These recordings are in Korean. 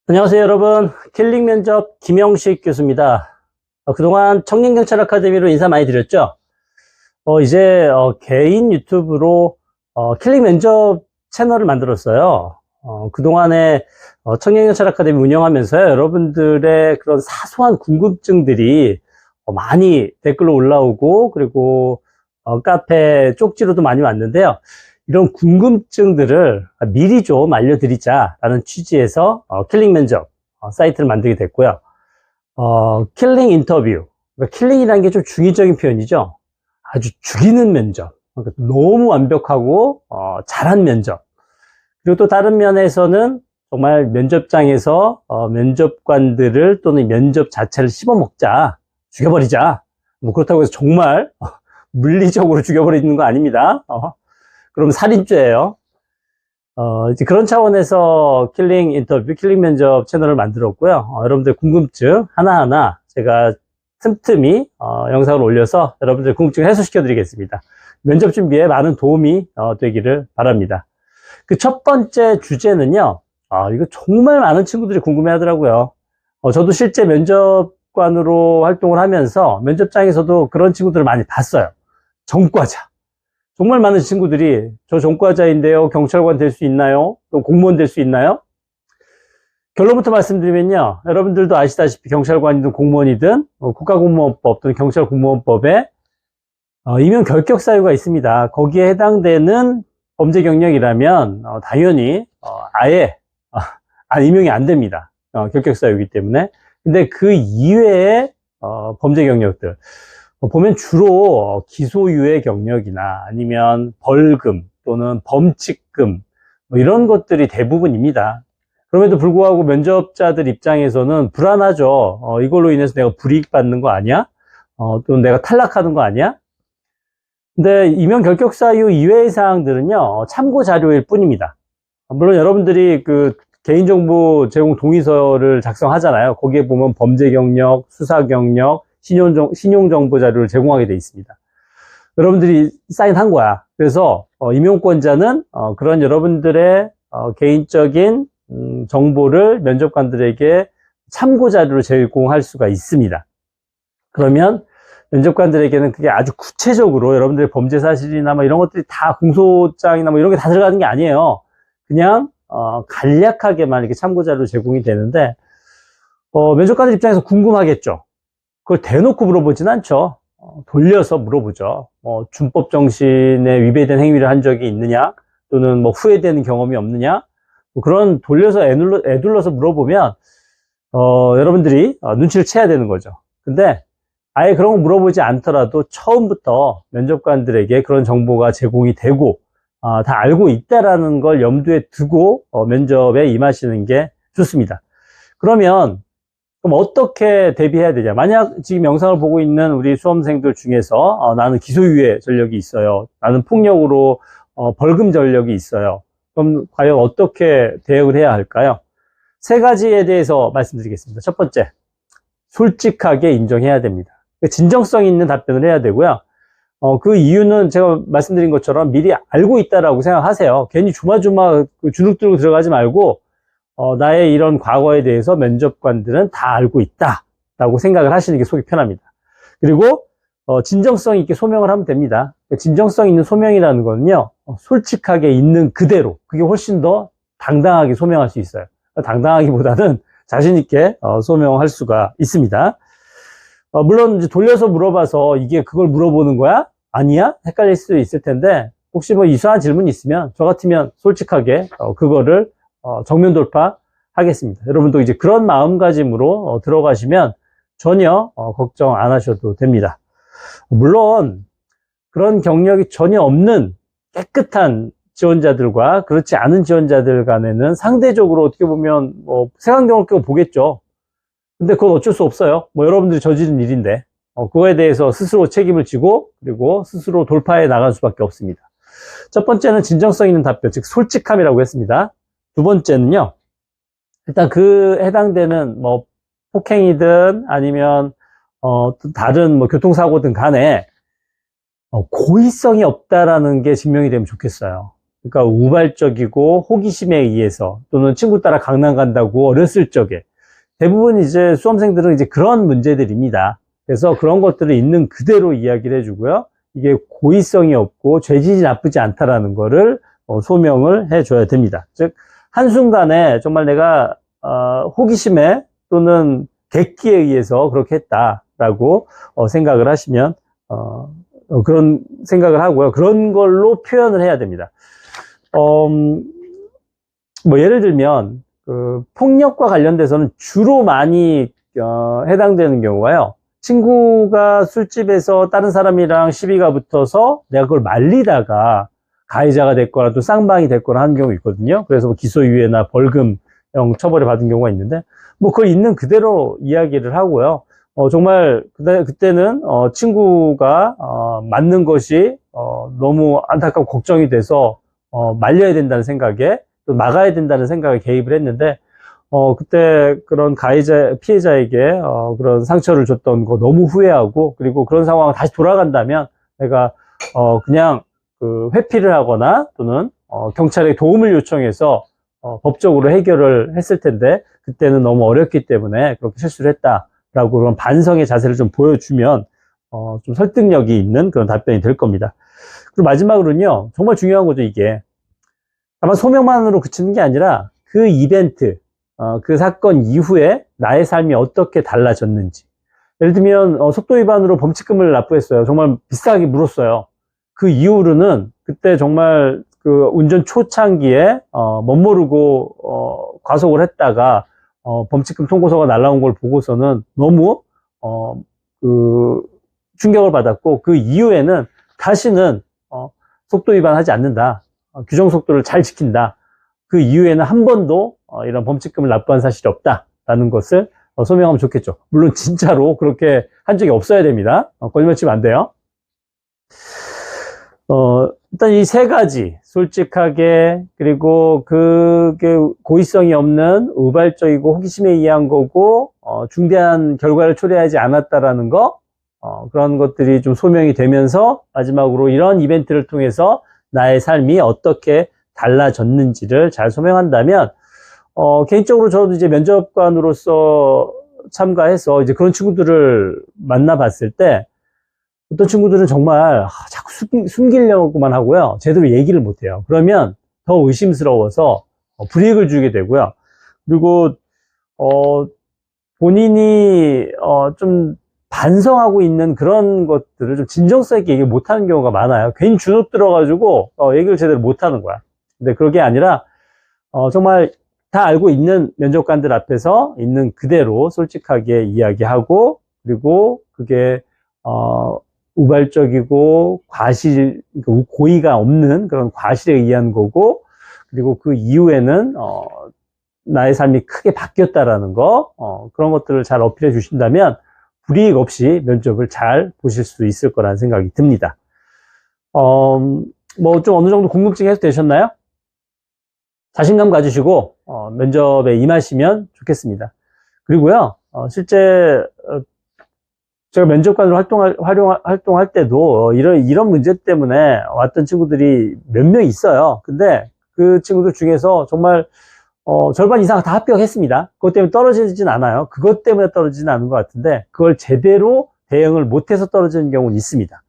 안녕하세요, 여러분. 킬링 면접 김영식 교수입니다. 그동안 청년경찰 아카데미로 인사 많이 드렸죠? 이제 개인 유튜브로 킬링 면접 채널을 만들었어요. 그동안에 청년경찰 아카데미 운영하면서요, 여러분들의 그런 사소한 궁금증들이 많이 댓글로 올라오고, 그리고 카페 쪽지로도 많이 왔는데요. 이런 궁금증들을 미리 좀 알려드리자라는 취지에서 킬링 면접 사이트를 만들게 됐고요. 킬링 인터뷰, 그러니까 킬링이라는 게 좀 중의적인 표현이죠. 아주 죽이는 면접, 그러니까 너무 완벽하고 잘한 면접. 그리고 또 다른 면에서는 정말 면접장에서 면접관들을 또는 면접 자체를 씹어먹자, 죽여버리자. 뭐 그렇다고 해서 정말 물리적으로 죽여버리는 거 아닙니다. 그럼 살인죄예요. 이제 그런 차원에서 킬링 인터뷰, 킬링 면접 채널을 만들었고요. 여러분들 궁금증 하나하나 제가 틈틈이 영상을 올려서 여러분들 궁금증 해소시켜 드리겠습니다. 면접 준비에 많은 도움이 되기를 바랍니다. 그 첫 번째 주제는요. 이거 정말 많은 친구들이 궁금해 하더라고요. 저도 실제 면접관으로 활동을 하면서 면접장에서도 그런 친구들을 많이 봤어요. 전과자. 정말 많은 친구들이 저 전과자인데요, 경찰관 될 수 있나요? 또 공무원 될 수 있나요? 결론부터 말씀드리면요, 여러분들도 아시다시피 경찰관이든 공무원이든 국가공무원법 또는 경찰공무원법에 임용 결격 사유가 있습니다. 거기에 해당되는 범죄 경력이라면 당연히 아예 임용이 안 됩니다. 결격 사유이기 때문에. 근데 그 이외의 범죄 경력들 보면 주로 기소유예 경력이나 아니면 벌금 또는 범칙금 뭐 이런 것들이 대부분입니다. 그럼에도 불구하고 면접자들 입장에서는 불안하죠. 이걸로 인해서 내가 불이익 받는 거 아니야? 또는 내가 탈락하는 거 아니야? 근데 임용 결격 사유 이외의 사항들은요, 참고 자료일 뿐입니다. 물론 여러분들이 그 개인정보 제공 동의서를 작성하잖아요. 거기에 보면 범죄 경력, 수사 경력, 신용정보 자료를 제공하게 돼 있습니다. 여러분들이 사인한 거야. 그래서 임용권자는 그런 여러분들의 개인적인 정보를 면접관들에게 참고 자료로 제공할 수가 있습니다. 그러면 면접관들에게는 그게 아주 구체적으로 여러분들의 범죄 사실이나 뭐 이런 것들이 다 공소장이나 뭐 이런 게 다 들어가는 게 아니에요. 그냥 간략하게만 이렇게 참고 자료로 제공이 되는데 면접관들 입장에서 궁금하겠죠. 그걸 대놓고 물어보진 않죠. 돌려서 물어보죠. 준법 정신에 위배된 행위를 한 적이 있느냐, 또는 뭐 후회되는 경험이 없느냐, 뭐 그런 돌려서 애둘러서 물어보면 여러분들이 눈치를 채야 되는 거죠. 근데 아예 그런 거 물어보지 않더라도 처음부터 면접관들에게 그런 정보가 제공이 되고 다 알고 있다라는 걸 염두에 두고 면접에 임하시는 게 좋습니다. 그럼 어떻게 대비해야 되냐? 만약 지금 영상을 보고 있는 우리 수험생들 중에서 나는 기소유예 전력이 있어요. 나는 폭력으로 벌금 전력이 있어요. 그럼 과연 어떻게 대응을 해야 할까요? 세 가지에 대해서 말씀드리겠습니다. 첫 번째, 솔직하게 인정해야 됩니다. 진정성 있는 답변을 해야 되고요. 그 이유는 제가 말씀드린 것처럼 미리 알고 있다라고 생각하세요. 괜히 조마조마 주눅 들고 들어가지 말고 나의 이런 과거에 대해서 면접관들은 다 알고 있다라고 생각을 하시는 게 속이 편합니다. 그리고 진정성 있게 소명을 하면 됩니다. 진정성 있는 소명이라는 거는요, 솔직하게 있는 그대로, 그게 훨씬 더 당당하게 소명할 수 있어요. 당당하기보다는 자신 있게 소명할 수가 있습니다. 물론 이제 돌려서 물어봐서 이게 그걸 물어보는 거야? 아니야? 헷갈릴 수도 있을 텐데 혹시 뭐 이상한 질문이 있으면 저 같으면 솔직하게 그거를 정면 돌파하겠습니다. 여러분도 이제 그런 마음가짐으로 들어가시면 전혀 걱정 안 하셔도 됩니다. 물론 그런 경력이 전혀 없는 깨끗한 지원자들과 그렇지 않은 지원자들 간에는 상대적으로 어떻게 보면 색안경을 끼고 보겠죠. 근데 그건 어쩔 수 없어요. 여러분들이 저지른 일인데 그거에 대해서 스스로 책임을 지고 그리고 스스로 돌파해 나갈 수밖에 없습니다. 첫 번째는 진정성 있는 답변, 즉 솔직함이라고 했습니다. 두 번째는요, 일단 그 해당되는 폭행이든 아니면 다른 교통사고든 간에 고의성이 없다라는 게 증명이 되면 좋겠어요. 그러니까 우발적이고 호기심에 의해서 또는 친구 따라 강남 간다고 어렸을 적에 대부분 이제 수험생들은 이제 그런 문제들입니다. 그래서 그런 것들을 있는 그대로 이야기를 해주고요. 이게 고의성이 없고 죄질이 나쁘지 않다라는 거를 소명을 해줘야 됩니다. 즉 한순간에 정말 내가 호기심에 또는 객기에 의해서 그렇게 했다라고 생각을 하시면 그런 생각을 하고요. 그런 걸로 표현을 해야 됩니다. 뭐 예를 들면 그 폭력과 관련돼서는 주로 많이 해당되는 경우가요. 친구가 술집에서 다른 사람이랑 시비가 붙어서 내가 그걸 말리다가 가해자가 됐거나 또 쌍방이 됐거나 하는 경우 있거든요. 그래서 뭐 기소유예나 벌금형 처벌을 받은 경우가 있는데 뭐 그걸 있는 그대로 이야기를 하고요. 정말 그때는 친구가 맞는 것이 너무 안타깝고 걱정이 돼서 말려야 된다는 생각에 또 막아야 된다는 생각에 개입을 했는데 그때 그런 피해자에게 그런 상처를 줬던 거 너무 후회하고, 그리고 그런 상황을 다시 돌아간다면 내가 그냥 그 회피를 하거나 또는 경찰에 도움을 요청해서 법적으로 해결을 했을 텐데 그때는 너무 어렸기 때문에 그렇게 실수를 했다라고 그런 반성의 자세를 좀 보여주면 좀 설득력이 있는 그런 답변이 될 겁니다. 그리고 마지막으로는요, 정말 중요한 거죠. 이게 다만 소명만으로 그치는 게 아니라 그 이벤트, 그 사건 이후에 나의 삶이 어떻게 달라졌는지. 예를 들면 속도 위반으로 범칙금을 납부했어요. 정말 비싸게 물었어요. 그 이후로는 그때 정말 그 운전 초창기에 멋모르고 과속을 했다가 범칙금 통고서가 날라온 걸 보고서는 너무 그 충격을 받았고, 그 이후에는 다시는 속도 위반하지 않는다. 규정 속도를 잘 지킨다. 그 이후에는 한 번도 이런 범칙금을 납부한 사실이 없다라는 것을 소명하면 좋겠죠. 물론 진짜로 그렇게 한 적이 없어야 됩니다. 거짓말 치면 안 돼요. 일단 이 세 가지, 솔직하게, 그리고 그게 고의성이 없는 우발적이고 호기심에 의한 거고, 중대한 결과를 초래하지 않았다라는 거, 그런 것들이 좀 소명이 되면서 마지막으로 이런 이벤트를 통해서 나의 삶이 어떻게 달라졌는지를 잘 소명한다면, 개인적으로 저도 이제 면접관으로서 참가해서 이제 그런 친구들을 만나봤을 때, 어떤 친구들은 정말 자꾸 숨기려고만 하고요. 제대로 얘기를 못해요. 그러면 더 의심스러워서 불이익을 주게 되고요. 그리고 본인이 좀 반성하고 있는 그런 것들을 좀 진정성 있게 얘기를 못하는 경우가 많아요. 괜히 주눅 들어가지고 얘기를 제대로 못하는 거야. 근데 그게 아니라 정말 다 알고 있는 면접관들 앞에서 있는 그대로 솔직하게 이야기하고, 그리고 그게 우발적이고 고의가 없는 그런 과실에 의한 거고, 그리고 그 이후에는 나의 삶이 크게 바뀌었다라는 거, 그런 것들을 잘 어필해 주신다면 불이익 없이 면접을 잘 보실 수 있을 거라는 생각이 듭니다. 뭐 좀 어느 정도 궁금증이 해소되셨나요? 자신감 가지시고 면접에 임하시면 좋겠습니다. 그리고요, 실제 제가 면접관으로 활동할 때도 이런 문제 때문에 왔던 친구들이 몇 명 있어요. 근데 그 친구들 중에서 정말 절반 이상 다 합격했습니다. 그것 때문에 떨어지진 않아요. 그것 때문에 떨어지진 않은 것 같은데 그걸 제대로 대응을 못해서 떨어지는 경우는 있습니다.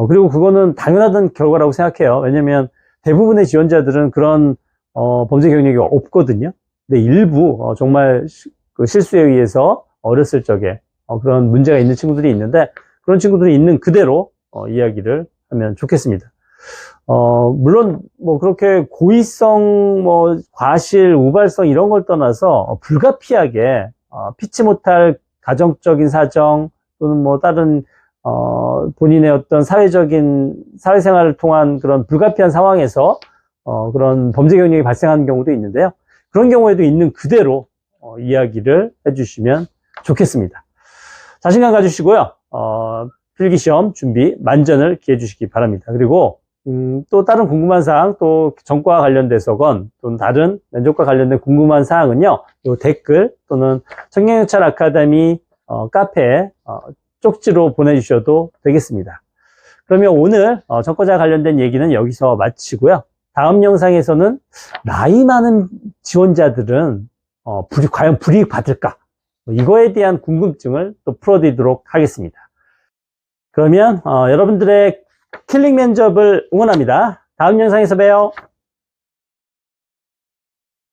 그리고 그거는 당연하던 결과라고 생각해요. 왜냐면 대부분의 지원자들은 그런 범죄 경력이 없거든요. 근데 일부 정말 그 실수에 의해서 어렸을 적에 그런 문제가 있는 친구들이 있는데, 그런 친구들이 있는 그대로 이야기를 하면 좋겠습니다. 물론 뭐 그렇게 고의성, 뭐 과실, 우발성 이런 걸 떠나서 불가피하게 피치 못할 가정적인 사정 또는 뭐 다른 본인의 어떤 사회생활을 통한 그런 불가피한 상황에서 그런 범죄 경력이 발생하는 경우도 있는데요. 그런 경우에도 있는 그대로 이야기를 해주시면 좋겠습니다. 자신감 가지시고요. 필기시험 준비 만전을 기해 주시기 바랍니다. 그리고 또 다른 궁금한 사항, 또 전과와 관련돼서건 또는 다른 면접과 관련된 궁금한 사항은요, 요 댓글 또는 청년경찰 아카데미 카페에 쪽지로 보내주셔도 되겠습니다. 그러면 오늘 전과자 관련된 얘기는 여기서 마치고요. 다음 영상에서는 나이 많은 지원자들은 과연 불이익 받을까? 이거에 대한 궁금증을 또 풀어드리도록 하겠습니다. 그러면 여러분들의 킬링 면접을 응원합니다. 다음 영상에서 봬요.